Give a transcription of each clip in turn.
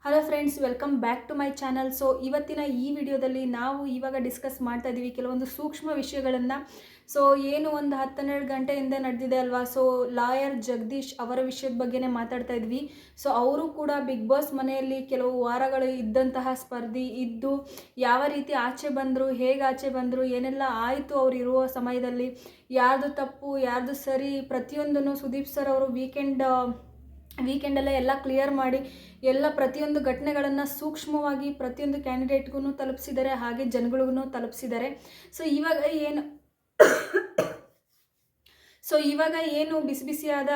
Hello friends, welcome back to my channel. So ಇವತ್ತಿನ ಈ ವಿಡಿಯೋದಲ್ಲಿ ನಾವು ಇವಾಗ ಡಿಸ್ಕಸ್ ಮಾಡ್ತಾ ಇದ್ದೀವಿ ಕೆಲವೊಂದು ಸೂಕ್ಷ್ಮ ವಿಷಯಗಳನ್ನು. ಸೊ ಏನು ಒಂದು 10-12 ಗಂಟೆಯಿಂದ ನಡೆದಿದೆ ಅಲ್ವಾ. ಸೊ ಲಾಯರ್ ಜಗದೀಶ್ ಅವರ ವಿಷಯದ ಬಗ್ಗೆನೇ ಮಾತಾಡ್ತಾ ಇದ್ವಿ. ಸೊ ಅವರು ಕೂಡ ಬಿಗ್ ಬಾಸ್ ಮನೆಯಲ್ಲಿ ಕೆಲವು ವಾರಗಳು ಇದ್ದಂತಹ ಸ್ಪರ್ಧಿ ಇದ್ದು ಯಾವ ರೀತಿ ಆಚೆ ಬಂದರು, ಹೇಗೆ ಆಚೆ ಬಂದರು, ಏನೆಲ್ಲ ಆಯಿತು ಅವ್ರು ಇರುವ ಸಮಯದಲ್ಲಿ, ಯಾರ್ದು ತಪ್ಪು ಯಾರ್ದು ಸರಿ, ಪ್ರತಿಯೊಂದನ್ನು ಸುದೀಪ್ ಸರ್ ಅವರು ವೀಕೆಂಡಲ್ಲೇ ಎಲ್ಲ ಕ್ಲಿಯರ್ ಮಾಡಿ ಎಲ್ಲ ಪ್ರತಿಯೊಂದು ಘಟನೆಗಳನ್ನು ಸೂಕ್ಷ್ಮವಾಗಿ ಪ್ರತಿಯೊಂದು ಕ್ಯಾಂಡಿಡೇಟ್ಗೂ ತಲುಪಿಸಿದ್ದಾರೆ, ಹಾಗೆ ಜನಗಳಿಗೂ ತಲುಪಿಸಿದ್ದಾರೆ. ಸೊ ಇವಾಗ ಏನು ಬಿಸಿ ಬಿಸಿಯಾದ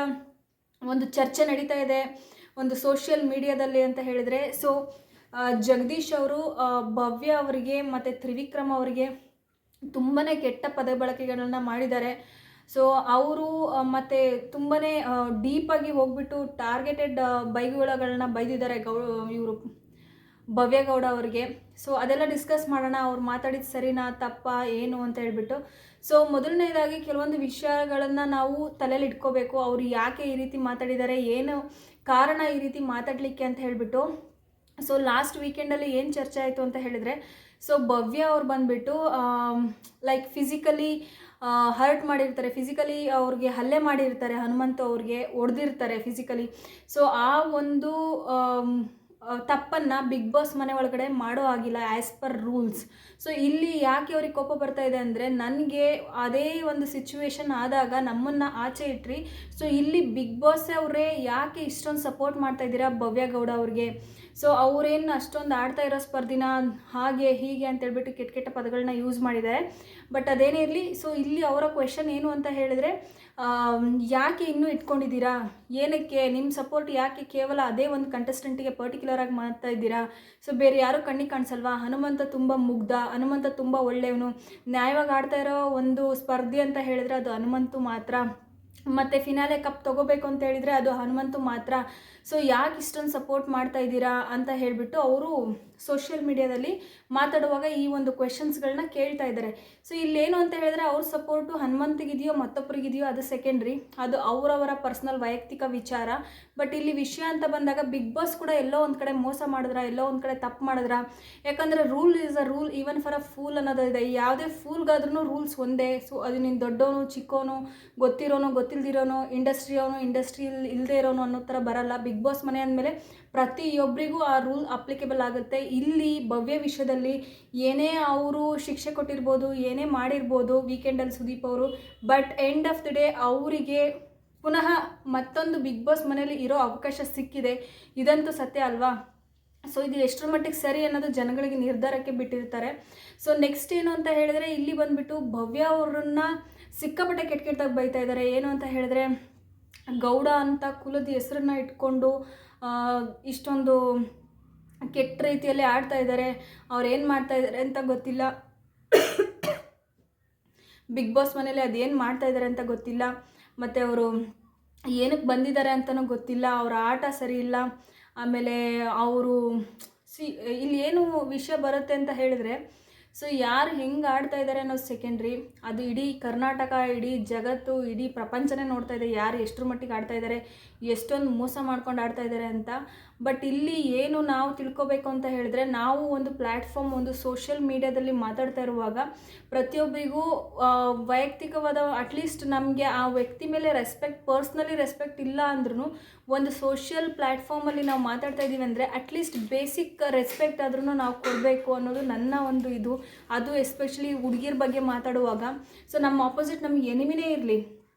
ಒಂದು ಚರ್ಚೆ ನಡೀತಾ ಇದೆ ಒಂದು ಸೋಷಿಯಲ್ ಮೀಡಿಯಾದಲ್ಲಿ ಅಂತ ಹೇಳಿದರೆ, ಸೊ ಜಗದೀಶ್ ಅವರು ಭವ್ಯ ಅವರಿಗೆ ಮತ್ತು ತ್ರಿವಿಕ್ರಮ್ ಅವರಿಗೆ ತುಂಬಾ ಕೆಟ್ಟ ಪದ ಬಳಕೆಗಳನ್ನು ಮಾಡಿದ್ದಾರೆ. ಸೊ ಅವರು ಮತ್ತು ತುಂಬಾ ಡೀಪಾಗಿ ಹೋಗ್ಬಿಟ್ಟು ಟಾರ್ಗೆಟೆಡ್ ಬೈಗುಳಗಳನ್ನ ಬೈದಿದ್ದಾರೆ ಇವರು ಭವ್ಯಗೌಡ ಅವರಿಗೆ. ಸೊ ಅದೆಲ್ಲ ಡಿಸ್ಕಸ್ ಮಾಡೋಣ, ಅವ್ರು ಮಾತಾಡಿದ ಸರಿನಾ ತಪ್ಪಾ ಏನು ಅಂತ ಹೇಳ್ಬಿಟ್ಟು. ಸೊ ಮೊದಲನೇದಾಗಿ ಕೆಲವೊಂದು ವಿಷಯಗಳನ್ನು ನಾವು ತಲೆಯಲ್ಲಿ ಇಟ್ಕೋಬೇಕು. ಅವರು ಯಾಕೆ ಈ ರೀತಿ ಮಾತಾಡಿದ್ದಾರೆ, ಏನು ಕಾರಣ ಈ ರೀತಿ ಮಾತಾಡಲಿಕ್ಕೆ ಅಂತ ಹೇಳಿಬಿಟ್ಟು. ಸೊ ಲಾಸ್ಟ್ ವೀಕೆಂಡಲ್ಲಿ ಏನು ಚರ್ಚೆ ಆಯಿತು ಅಂತ ಹೇಳಿದರೆ, ಸೊ ಭವ್ಯ ಅವ್ರು ಬಂದುಬಿಟ್ಟು ಲೈಕ್ ಫಿಸಿಕಲಿ ಹರ್ಟ್ ಮಾಡಿರ್ತಾರೆ, ಫಿಸಿಕಲಿ ಅವ್ರಿಗೆ ಹಲ್ಲೆ ಮಾಡಿರ್ತಾರೆ, ಹನುಮಂತ ಅವ್ರಿಗೆ ಹೊಡೆದಿರ್ತಾರೆ ಫಿಸಿಕಲಿ. ಸೊ ಆ ಒಂದು ತಪ್ಪನ್ನು ಬಿಗ್ ಬಾಸ್ ಮನೆ ಒಳಗಡೆ ಮಾಡೋ ಆಗಿಲ್ಲ ಆ್ಯಸ್ ಪರ್ ರೂಲ್ಸ್. ಸೊ ಇಲ್ಲಿ ಯಾಕೆ ಅವ್ರಿಗೆ ಕೋಪ ಬರ್ತಾ ಇದೆ ಅಂದರೆ, ನನಗೆ ಅದೇ ಒಂದು ಸಿಚುವೇಶನ್ ಆದಾಗ ನಮ್ಮನ್ನು ಆಚೆ ಇಟ್ರಿ. ಸೊ ಇಲ್ಲಿ ಬಿಗ್ ಬಾಸ್ ಅವರೇ ಯಾಕೆ ಇಷ್ಟೊಂದು ಸಪೋರ್ಟ್ ಮಾಡ್ತಾ ಇದ್ದೀರಾ ಭವ್ಯಗೌಡ ಅವ್ರಿಗೆ. ಸೊ ಅವರೇನು ಅಷ್ಟೊಂದು ಆಡ್ತಾ ಇರೋ ಸ್ಪರ್ಧಿನ ಹಾಗೆ ಹೀಗೆ ಅಂತೇಳ್ಬಿಟ್ಟು ಕೆಟ್ಟ ಕೆಟ್ಟ ಪದಗಳನ್ನ ಯೂಸ್ ಮಾಡಿದ್ದಾರೆ. ಬಟ್ ಅದೇನೇ ಇರಲಿ, ಸೊ ಇಲ್ಲಿ ಅವರ ಕ್ವೆಶನ್ ಏನು ಅಂತ ಹೇಳಿದರೆ, ಯಾಕೆ ಇನ್ನೂ ಇಟ್ಕೊಂಡಿದ್ದೀರಾ, ಏನಕ್ಕೆ ನಿಮ್ಮ ಸಪೋರ್ಟ್ ಯಾಕೆ ಕೇವಲ ಅದೇ ಒಂದು ಕಂಟೆಸ್ಟೆಂಟಿಗೆ ಪರ್ಟಿಕ್ಯುಲರಾಗಿ ಮಾಡ್ತಾ ಇದ್ದೀರಾ. ಸೊ ಬೇರೆ ಯಾರೂ ಕಣ್ಣಿಗೆ ಕಾಣಿಸಲ್ವಾ. ಹನುಮಂತ ತುಂಬ ಮುಗ್ಧ, ಹನುಮಂತ ತುಂಬ ಒಳ್ಳೆಯವನು, ನ್ಯಾಯವಾಗಿ ಆಡ್ತಾ ಇರೋ ಒಂದು ಸ್ಪರ್ಧಿ ಅಂತ ಹೇಳಿದರೆ ಅದು ಹನುಮಂತು ಮಾತ್ರ, ಮತ್ತು ಫಿನಾಲೆ ಕಪ್ ತೊಗೋಬೇಕು ಅಂತ ಹೇಳಿದರೆ ಅದು ಹನುಮಂತು ಮಾತ್ರ. ಸೊ ಯಾಕೆ ಇಷ್ಟೊಂದು ಸಪೋರ್ಟ್ ಮಾಡ್ತಾ ಇದ್ದೀರಾ ಅಂತ ಹೇಳಿಬಿಟ್ಟು ಅವರು ಸೋಷಿಯಲ್ ಮೀಡಿಯಾದಲ್ಲಿ ಮಾತಾಡುವಾಗ ಈ ಒಂದು ಕ್ವೆಶನ್ಸ್ಗಳನ್ನ ಕೇಳ್ತಾ ಇದ್ದಾರೆ. ಸೊ ಇಲ್ಲೇನು ಅಂತ ಹೇಳಿದ್ರೆ, ಅವ್ರ ಸಪೋರ್ಟು ಹನುಮಂತಿಗಿದೆಯೋ ಮತ್ತೊಬ್ಬರಿಗಿದೆಯೋ ಅದು ಸೆಕೆಂಡ್ರಿ, ಅದು ಅವರವರ ಪರ್ಸ್ನಲ್ ವೈಯಕ್ತಿಕ ವಿಚಾರ. ಬಟ್ ಇಲ್ಲಿ ವಿಷಯ ಅಂತ ಬಂದಾಗ ಬಿಗ್ ಬಾಸ್ ಕೂಡ ಎಲ್ಲೋ ಒಂದು ಕಡೆ ಮೋಸ ಮಾಡಿದ್ರ, ಎಲ್ಲೋ ಒಂದು ಕಡೆ ತಪ್ಪು ಮಾಡಿದ್ರ. ಯಾಕಂದರೆ rule is a rule even for a fool ಅನ್ನೋದು ಇದೆ. ಯಾವುದೇ ಫೂಲ್ಗಾದ್ರೂ ರೂಲ್ಸ್ ಒಂದೇ. ಸೊ ಅದು ನೀನು ದೊಡ್ಡವನು ಚಿಕ್ಕವನು, ಗೊತ್ತಿರೋನು ಗೊತ್ತಿಲ್ದಿರೋನು, ಇಂಡಸ್ಟ್ರಿ ಇಲ್ಲದೆ ಇರೋನು ಅನ್ನೋ ಥರ ಬರಲ್ಲ. ಬಿಗ್ ಬಾಸ್ ಮನೆ ಅಂದಮೇಲೆ ಪ್ರತಿಯೊಬ್ಬರಿಗೂ ಆ ರೂಲ್ ಅಪ್ಲಿಕೇಬಲ್ ಆಗುತ್ತೆ. ಇಲ್ಲಿ ಭವ್ಯ ವಿಷಯದಲ್ಲಿ ಏನೇ ಅವರು ಶಿಕ್ಷೆ ಕೊಟ್ಟಿರ್ಬೋದು, ಏನೇ ಮಾಡಿರ್ಬೋದು ವೀಕೆಂಡಲ್ಲಿ ಸುದೀಪ್ ಅವರು, but end of the day ಅವರಿಗೆ ಪುನಃ ಮತ್ತೊಂದು ಬಿಗ್ ಬಾಸ್ ಮನೆಯಲ್ಲಿ ಇರೋ ಅವಕಾಶ ಸಿಕ್ಕಿದೆ. ಇದಂತೂ ಸತ್ಯ ಅಲ್ವಾ. ಸೊ ಇದು ಎಷ್ಟರ ಮಟ್ಟಿಗೆ ಸರಿ ಅನ್ನೋದು ಜನಗಳಿಗೆ ನಿರ್ಧಾರಕ್ಕೆ ಬಿಟ್ಟಿರ್ತಾರೆ. ಸೊ ನೆಕ್ಸ್ಟ್ ಏನು ಅಂತ ಹೇಳಿದ್ರೆ, ಇಲ್ಲಿ ಬಂದುಬಿಟ್ಟು ಭವ್ಯ ಅವರನ್ನು ಸಿಕ್ಕಾಪಟ್ಟೆ ಕೆಟ್ಟದಾಗಿ ಬೈತಾ ಇದ್ದಾರೆ. ಏನು ಅಂತ ಹೇಳಿದ್ರೆ, ಗೌಡ ಅಂತ ಕುಲದ ಹೆಸರನ್ನ ಇಟ್ಕೊಂಡು ಇಷ್ಟೊಂದು ಕೆಟ್ಟ ರೀತಿಯಲ್ಲಿ ಆಡ್ತಾ ಇದ್ದಾರೆ. ಅವ್ರು ಏನು ಮಾಡ್ತಾ ಇದ್ದಾರೆ ಅಂತ ಗೊತ್ತಿಲ್ಲ, ಬಿಗ್ ಬಾಸ್ ಮನೇಲಿ ಅದೇನು ಮಾಡ್ತಾ ಇದ್ದಾರೆ ಅಂತ ಗೊತ್ತಿಲ್ಲ, ಮತ್ತು ಅವರು ಏನಕ್ಕೆ ಬಂದಿದ್ದಾರೆ ಅಂತಲೂ ಗೊತ್ತಿಲ್ಲ, ಅವರ ಆಟ ಸರಿ ಇಲ್ಲ. ಆಮೇಲೆ ಅವರು ಇಲ್ಲಿ ಏನು ವಿಷಯ ಬರುತ್ತೆ ಅಂತ ಹೇಳಿದರೆ, ಸೊ ಯಾರು ಹೆಂಗೆ ಆಡ್ತಾ ಇದ್ದಾರೆ ಅನ್ನೋದು ಸೆಕೆಂಡ್ರಿ. ಅದು ಇಡೀ ಕರ್ನಾಟಕ, ಇಡೀ ಜಗತ್ತು, ಇಡೀ ಪ್ರಪಂಚನೇ ನೋಡ್ತಾ ಇದೆ ಯಾರು ಎಷ್ಟರ ಮಟ್ಟಿಗೆ ಆಡ್ತಾ ಇದ್ದಾರೆ, ಎಷ್ಟೊಂದು ಮೋಸ ಮಾಡ್ಕೊಂಡು ಆಡ್ತಾ ಇದ್ದಾರೆ ಅಂತ. ಬಟ್ ಇಲ್ಲಿ ಏನು ನಾವು ತಿಳ್ಕೊಬೇಕು ಅಂತ ಹೇಳಿದ್ರೆ, ನಾವು ಒಂದು ಪ್ಲ್ಯಾಟ್ಫಾರ್ಮ್, ಒಂದು ಸೋಷಿಯಲ್ ಮೀಡಿಯಾದಲ್ಲಿ ಮಾತಾಡ್ತಾ ಇರುವಾಗ ಪ್ರತಿಯೊಬ್ಬರಿಗೂ ವೈಯಕ್ತಿಕವಾದ ಅಟ್ಲೀಸ್ಟ್ ನಮಗೆ ಆ ವ್ಯಕ್ತಿ ಮೇಲೆ ಪರ್ಸ್ನಲಿ ರೆಸ್ಪೆಕ್ಟ್ ಇಲ್ಲ ಅಂದ್ರೂ ಒಂದು ಸೋಷಿಯಲ್ ಪ್ಲ್ಯಾಟ್ಫಾರ್ಮಲ್ಲಿ ನಾವು ಮಾತಾಡ್ತಾ ಇದ್ದೀವಿ ಅಂದರೆ ಅಟ್ಲೀಸ್ಟ್ ಬೇಸಿಕ್ ರೆಸ್ಪೆಕ್ಟ್ ಆದ್ರೂ ನಾವು ಕೊಡಬೇಕು ಅನ್ನೋದು ನನ್ನ ಒಂದು ಇದು. ಅದು ಎಸ್ಪೆಷಲಿ ಹುಡುಗಿರ ಬಗ್ಗೆ ಮಾತಾಡುವಾಗ. ಸೊ ನಮ್ಮ ಆಪೋಸಿಟ್ ನಮಗೆ ಎನಿಮಿನೇ ಇರಲಿ,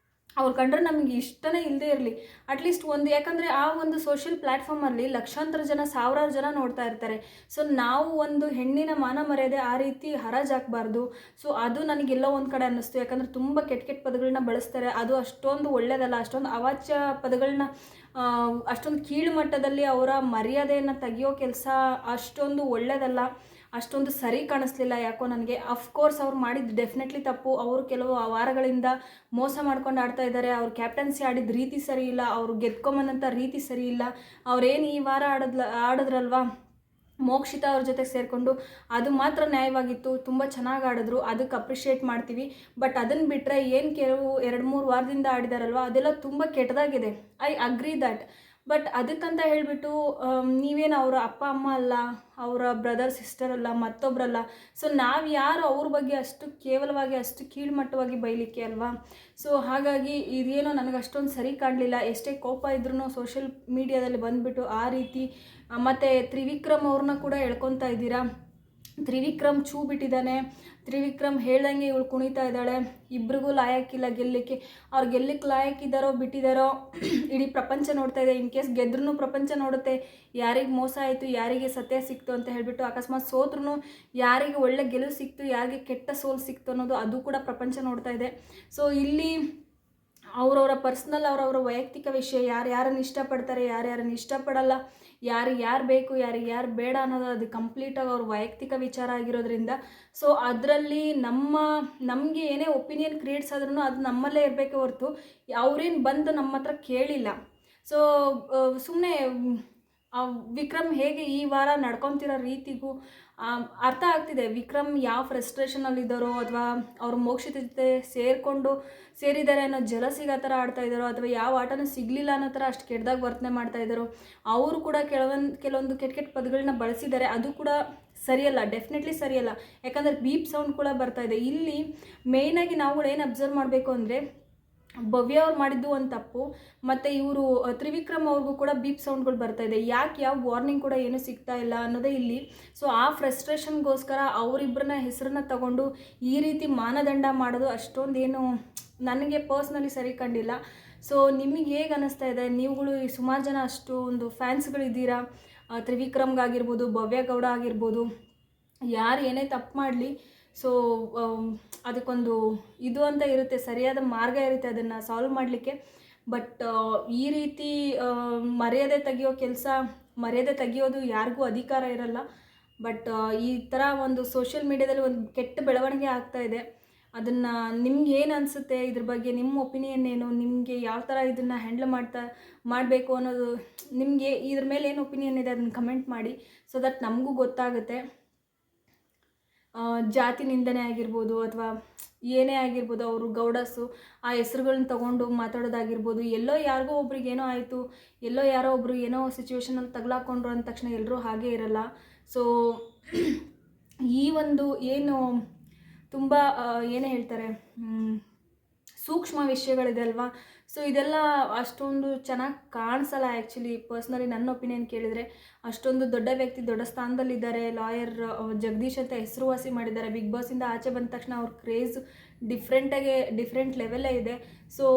ಅವ್ರು ಕಂಡ್ರೆ ನಮಗೆ ಇಷ್ಟನೇ ಇಲ್ಲದೆ ಇರಲಿ, ಅಟ್ಲೀಸ್ಟ್ ಒಂದು, ಯಾಕಂದರೆ ಆ ಒಂದು ಸೋಷಿಯಲ್ ಪ್ಲ್ಯಾಟ್ಫಾರ್ಮಲ್ಲಿ ಲಕ್ಷಾಂತರ ಜನ, ಸಾವಿರಾರು ಜನ ನೋಡ್ತಾ ಇರ್ತಾರೆ. ಸೊ ನಾವು ಒಂದು ಹೆಣ್ಣಿನ ಮಾನ ಮರ್ಯಾದೆ ಆ ರೀತಿ ಹರಾಜಾಕಬಾರ್ದು. ಸೊ ಅದು ನನಗೆಲ್ಲೋ ಒಂದು ಕಡೆ ಅನ್ನಿಸ್ತು. ಯಾಕಂದರೆ ತುಂಬ ಕೆಟ್ಟ ಪದಗಳನ್ನ ಬಳಸ್ತಾರೆ, ಅದು ಅಷ್ಟೊಂದು ಒಳ್ಳೆಯದಲ್ಲ. ಅಷ್ಟೊಂದು ಅವಾಚ್ಯ ಪದಗಳನ್ನ, ಅಷ್ಟೊಂದು ಕೀಳು ಮಟ್ಟದಲ್ಲಿ ಅವರ ಮರ್ಯಾದೆಯನ್ನು ತೆಗಿಯೋ ಕೆಲಸ ಅಷ್ಟೊಂದು ಒಳ್ಳೆಯದಲ್ಲ, ಅಷ್ಟೊಂದು ಸರಿ ಕಾಣಿಸ್ಲಿಲ್ಲ ಯಾಕೋ ನನಗೆ. ಅಫ್ಕೋರ್ಸ್ ಅವ್ರು ಮಾಡಿದ್ದು ಡೆಫಿನೆಟ್ಲಿ ತಪ್ಪು. ಅವರು ಕೆಲವು ವಾರಗಳಿಂದ ಮೋಸ ಮಾಡ್ಕೊಂಡು ಆಡ್ತಾ ಇದ್ದಾರೆ. ಅವ್ರು ಕ್ಯಾಪ್ಟನ್ಸಿ ಆಡಿದ ರೀತಿ ಸರಿ ಇಲ್ಲ, ಅವರು ಗೆದ್ಕೊಂಬಂದಂಥ ರೀತಿ ಸರಿ ಇಲ್ಲ. ಅವ್ರೇನು ಈ ವಾರ ಆಡಿದ್ರಲ್ವಾ ಮೋಕ್ಷಿತಾ ಅವ್ರ ಜೊತೆ ಸೇರಿಕೊಂಡು, ಅದು ಮಾತ್ರ ನ್ಯಾಯವಾಗಿತ್ತು. ತುಂಬ ಚೆನ್ನಾಗಿ ಆಡಿದ್ರು, ಅದಕ್ಕೆ ಅಪ್ರಿಷಿಯೇಟ್ ಮಾಡ್ತೀವಿ. ಬಟ್ ಅದನ್ನು ಬಿಟ್ಟರೆ ಏನು ಕೆಲವು 2-3 ವಾರದಿಂದ ಆಡಿದಾರಲ್ವ ಅದೆಲ್ಲ ತುಂಬ ಕೆಟ್ಟದಾಗಿದೆ. I agree that. ಬಟ್ ಅದಕ್ಕಂತ ಹೇಳಿಬಿಟ್ಟು ನೀವೇನು ಅವರ ಅಪ್ಪ ಅಮ್ಮ ಅಲ್ಲ, ಅವರ ಬ್ರದರ್ ಸಿಸ್ಟರ್ ಅಲ್ಲ, ಮತ್ತೊಬ್ಬರಲ್ಲ. ಸೊ ನಾವು ಯಾರು ಅವ್ರ ಬಗ್ಗೆ ಅಷ್ಟು ಕೇವಲವಾಗಿ ಅಷ್ಟು ಕೀಳ್ಮಟ್ಟವಾಗಿ ಬೈಲಿಕ್ಕೆ ಅಲ್ವಾ? ಸೊ ಹಾಗಾಗಿ ಇದೇನೋ ನನಗೆ ಅಷ್ಟೊಂದು ಸರಿ ಕಾಣಲಿಲ್ಲ. ಎಷ್ಟೇ ಕೋಪ ಇದ್ರೂ ಸೋಷಿಯಲ್ ಮೀಡಿಯಾದಲ್ಲಿ ಬಂದುಬಿಟ್ಟು ಆ ರೀತಿ ಮತ್ತು ತ್ರಿವಿಕ್ರಮ್ ಅವ್ರನ್ನ ಕೂಡ ಎಳ್ಕೊತಾ ಇದ್ದೀರಾ. ತ್ರಿವಿಕ್ರಮ್ ಛೂ ಬಿಟ್ಟಿದ್ದಾನೆ, ತ್ರಿವಿಕ್ರಮ್ ಹೇಳ್ದಂಗೆ ಇವಳು ಕುಣಿತಾ ಇದ್ದಾಳೆ. ಇಬ್ರಿಗೂ ಲಾಯಕ್ಕಿಲ್ಲ ಗೆಲ್ಲಕ್ಕೆ. ಅವ್ರು ಗೆಲ್ಲಕ್ಕೆ ಲಾಯಕ್ಕಿದ್ದಾರೋ ಬಿಟ್ಟಿದ್ದಾರೋ ಇಡೀ ಪ್ರಪಂಚ ನೋಡ್ತಾ ಇದೆ. ಇನ್ ಕೇಸ್ ಗೆದ್ರೂ ಪ್ರಪಂಚ ನೋಡುತ್ತೆ ಯಾರಿಗೆ ಮೋಸ ಆಯಿತು, ಯಾರಿಗೆ ಸತ್ಯ ಸಿಕ್ತು ಅಂತ ಹೇಳಿಬಿಟ್ಟು. ಅಕಸ್ಮಾತ್ ಸೋತ್ರೂ ಯಾರಿಗೆ ಒಳ್ಳೆ ಗೆಲುವು ಸಿಕ್ತು, ಯಾರಿಗೆ ಕೆಟ್ಟ ಸೋಲು ಸಿಕ್ತು ಅನ್ನೋದು ಅದು ಕೂಡ ಪ್ರಪಂಚ ನೋಡ್ತಾ ಇದೆ. ಸೊ ಇಲ್ಲಿ ಅವರವರ ಪರ್ಸ್ನಲ್, ಅವರವರ ವೈಯಕ್ತಿಕ ವಿಷಯ, ಯಾರನ್ನು ಇಷ್ಟಪಡ್ತಾರೆ, ಯಾರ್ಯಾರನ್ನು ಇಷ್ಟಪಡಲ್ಲ, ಯಾರು ಬೇಕು, ಯಾರು ಬೇಡ ಅನ್ನೋದು ಅದು ಕಂಪ್ಲೀಟಾಗಿ ಅವ್ರ ವೈಯಕ್ತಿಕ ವಿಚಾರ ಆಗಿರೋದ್ರಿಂದ ಸೊ ಅದರಲ್ಲಿ ನಮಗೆ ಏನೇ ಒಪಿನಿಯನ್ ಕ್ರಿಯೇಟ್ಸ್ ಆದ್ರೂ ಅದು ನಮ್ಮಲ್ಲೇ ಇರಬೇಕೆ ಹೊರತು ಅವ್ರೇನು ಬಂದು ನಮ್ಮ ಹತ್ರ ಕೇಳಿಲ್ಲ. ಸೊ ಸುಮ್ಮನೆ ವಿಕ್ರಮ್ ಹೇಗೆ ಈ ವಾರ ನಡ್ಕೊತಿರೋ ರೀತಿಗೂ ಅರ್ಥ ಆಗ್ತಿದೆ. ವಿಕ್ರಮ್ ಯಾವ ಫ್ರಸ್ಟ್ರೇಷನಲ್ಲಿದ್ದಾರೋ, ಅಥವಾ ಅವ್ರ ಮೋಕ್ಷಿತ ಜೊತೆ ಸೇರಿದ್ದಾರೆ ಅನ್ನೋ ಜಲಸಿಗೆ ಆ ಥರ ಆಡ್ತಾ ಇದ್ದಾರೋ, ಅಥವಾ ಯಾವ ಆಟನೂ ಸಿಗಲಿಲ್ಲ ಅನ್ನೋ ಥರ ಅಷ್ಟು ಕೆಟ್ಟದಾಗಿ ವರ್ತನೆ ಮಾಡ್ತಾ ಇದ್ದಾರೋ. ಅವರು ಕೂಡ ಕೆಲವೊಂದು ಕೆಟ್ಟ ಪದಗಳನ್ನ ಬಳಸಿದ್ದಾರೆ. ಅದು ಕೂಡ ಸರಿಯಲ್ಲ, ಡೆಫಿನೆಟ್ಲಿ ಸರಿಯಲ್ಲ. ಯಾಕಂದರೆ ಬೀಪ್ ಸೌಂಡ್ ಕೂಡ ಬರ್ತಾ ಇದೆ. ಇಲ್ಲಿ ಮೇಯ್ನಾಗಿ ನಾವುಗಳು ಏನು ಅಬ್ಸರ್ವ್ ಮಾಡಬೇಕು ಅಂದರೆ, ಭವ್ಯ ಅವ್ರು ಮಾಡಿದ್ದು ಒಂದು ತಪ್ಪು, ಮತ್ತು ಇವರು ತ್ರಿವಿಕ್ರಮ್ ಅವ್ರಿಗೂ ಕೂಡ ಬೀಪ್ ಸೌಂಡ್ಗಳು ಬರ್ತಾ ಇದೆ. ಯಾಕೆ ಯಾವ ವಾರ್ನಿಂಗ್ ಕೂಡ ಏನೂ ಸಿಗ್ತಾ ಇಲ್ಲ ಅನ್ನೋದೇ ಇಲ್ಲಿ. ಸೊ ಆ ಫ್ರಸ್ಟ್ರೇಷನ್ಗೋಸ್ಕರ ಅವರಿಬ್ಬರನ್ನ ಹೆಸರನ್ನ ತಗೊಂಡು ಈ ರೀತಿ ಮಾನದಂಡ ಮಾಡೋದು ಅಷ್ಟೊಂದೇನು ನನಗೆ ಪರ್ಸ್ನಲಿ ಸರಿ ಕಂಡಿಲ್ಲ. ಸೊ ನಿಮಗೆ ಹೇಗೆ ಅನ್ನಿಸ್ತಾ ಇದೆ? ನೀವುಗಳು ಸುಮಾರು ಜನ ಅಷ್ಟು ಒಂದು ಫ್ಯಾನ್ಸ್ಗಳಿದ್ದೀರಾ, ತ್ರಿವಿಕ್ರಮ್ಗಾಗಿರ್ಬೋದು, ಭವ್ಯ ಗೌಡ ಆಗಿರ್ಬೋದು, ಯಾರು ಏನೇ ತಪ್ಪು ಮಾಡಲಿ ಸೊ ಅದಕ್ಕೊಂದು ಇದು ಅಂತ ಇರುತ್ತೆ, ಸರಿಯಾದ ಮಾರ್ಗ ಇರುತ್ತೆ ಅದನ್ನು ಸಾಲ್ವ್ ಮಾಡಲಿಕ್ಕೆ. ಬಟ್ ಈ ರೀತಿ ಮರ್ಯಾದೆ ತೆಗಿಯೋದು ಯಾರಿಗೂ ಅಧಿಕಾರ ಇರಲ್ಲ. ಬಟ್ ಈ ಥರ ಒಂದು ಸೋಷಿಯಲ್ ಮೀಡ್ಯಾದಲ್ಲಿ ಒಂದು ಕೆಟ್ಟ ಬೆಳವಣಿಗೆ ಆಗ್ತಾ ಇದೆ. ಅದನ್ನು ನಿಮ್ಗೆ ಏನು ಅನಿಸುತ್ತೆ ಇದ್ರ ಬಗ್ಗೆ? ನಿಮ್ಮ ಒಪಿನಿಯನ್ ಏನು? ನಿಮಗೆ ಯಾವ ಥರ ಇದನ್ನು ಹ್ಯಾಂಡಲ್ ಮಾಡಬೇಕು ಅನ್ನೋದು, ನಿಮಗೆ ಇದ್ರ ಮೇಲೆ ಏನು ಒಪಿನಿಯನ್ ಇದೆ ಅದನ್ನು ಕಮೆಂಟ್ ಮಾಡಿ, ಸೊ ದಟ್ ನಮಗೂ ಗೊತ್ತಾಗುತ್ತೆ. ಜಾತಿ ನಿಂದನೆ ಆಗಿರ್ಬೋದು ಅಥವಾ ಏನೇ ಆಗಿರ್ಬೋದು, ಅವರು ಗೌಡಸು ಆ ಹೆಸ್ರುಗಳನ್ನ ತೊಗೊಂಡು ಮಾತಾಡೋದಾಗಿರ್ಬೋದು. ಎಲ್ಲೋ ಯಾರಿಗೋ ಒಬ್ರಿಗೆ ಏನೋ ಆಯಿತು, ಎಲ್ಲೋ ಯಾರೋ ಒಬ್ರು ಏನೋ ಸಿಚುವೇಶನಲ್ಲಿ ತಗಲಾಕೊಂಡ್ರು ಅಂದ ತಕ್ಷಣ ಎಲ್ಲರೂ ಹಾಗೇ ಇರಲ್ಲ. ಸೊ ಈ ಒಂದು ಏನು ತುಂಬ ಏನೇ ಹೇಳ್ತಾರೆ ಸೂಕ್ಷ್ಮ ವಿಷಯಗಳಿದೆ ಅಲ್ವಾ? ಸೊ ಇದೆಲ್ಲ ಅಷ್ಟೊಂದು ಚೆನ್ನಾಗಿ ಕಾಣಿಸಲ್ಲ ಆ್ಯಕ್ಚುಲಿ. ಪರ್ಸ್ನಲಿ ನನ್ನ ಒಪಿನಿಯನ್ ಕೇಳಿದರೆ ಅಷ್ಟೊಂದು ದೊಡ್ಡ ವ್ಯಕ್ತಿ, ದೊಡ್ಡ ಸ್ಥಾನದಲ್ಲಿದ್ದಾರೆ, ಲಾಯರ್ ಜಗದೀಶ್ ಅಂತ ಹೆಸರುವಾಸಿ ಮಾಡಿದ್ದಾರೆ. ಬಿಗ್ ಬಾಸಿಂದ ಆಚೆ ಬಂದ ತಕ್ಷಣ ಅವ್ರ ಕ್ರೇಜ್ ಡಿಫ್ರೆಂಟ್ ಲೆವೆಲ್ಲೇ ಇದೆ. ಸೊ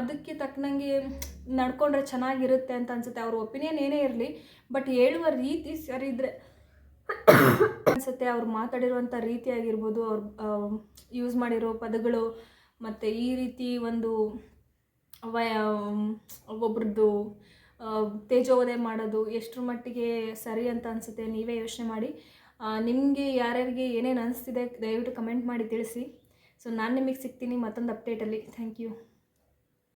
ಅದಕ್ಕೆ ತಕ್ಕನಂಗೆ ನಡ್ಕೊಂಡ್ರೆ ಚೆನ್ನಾಗಿರುತ್ತೆ ಅಂತ ಅನಿಸುತ್ತೆ. ಅವ್ರ ಒಪಿನಿಯನ್ ಏನೇ ಇರಲಿ, ಬಟ್ ಹೇಳುವ ರೀತಿ ಸರಿ ಇದ್ದರೆ ಅನಿಸುತ್ತೆ. ಅವ್ರು ಮಾತಾಡಿರುವಂಥ ರೀತಿ ಆಗಿರ್ಬೋದು, ಅವ್ರು ಯೂಸ್ ಮಾಡಿರೋ ಪದಗಳು, ಮತ್ತು ಈ ರೀತಿ ಒಂದು ಒಬ್ಬರದ್ದು ತೇಜೋವಧೆ ಮಾಡೋದು ಎಷ್ಟರ ಮಟ್ಟಿಗೆ ಸರಿ ಅಂತ ಅನಿಸುತ್ತೆ, ನೀವೇ ಯೋಚನೆ ಮಾಡಿ. ನಿಮಗೆ ಯಾರ್ಯಾರಿಗೆ ಏನೇನು ಅನಿಸ್ತಿದೆ ದಯವಿಟ್ಟು ಕಮೆಂಟ್ ಮಾಡಿ ತಿಳಿಸಿ. ಸೊ ನಾನು ನಿಮಗೆ ಸಿಗ್ತೀನಿ ಮತ್ತೊಂದು ಅಪ್ಡೇಟಲ್ಲಿ. Thank you.